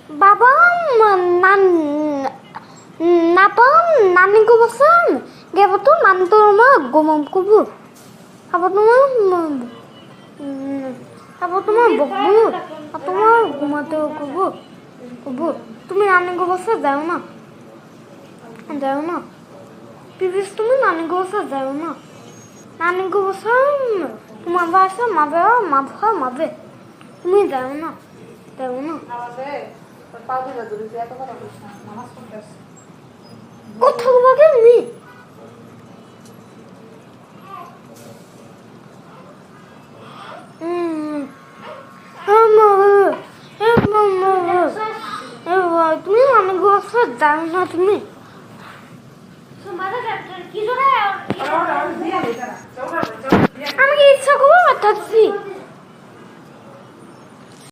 বাবা নান napa nani ko bosan gebo to nam to ma gomam kubu apa to ma bokbu apa ma ঘুমাতে kubu kubu তুমি নানি ko bosan যাও না please তুমি নানি ko bosan যাও না নানি ko bosan তোমার বাসা মাবে তুমি যাও না কথা বলবে নি তুমি অনেক বছর যাও না তুমি আমি ইচ্ছা করবো বাতাচ্ছি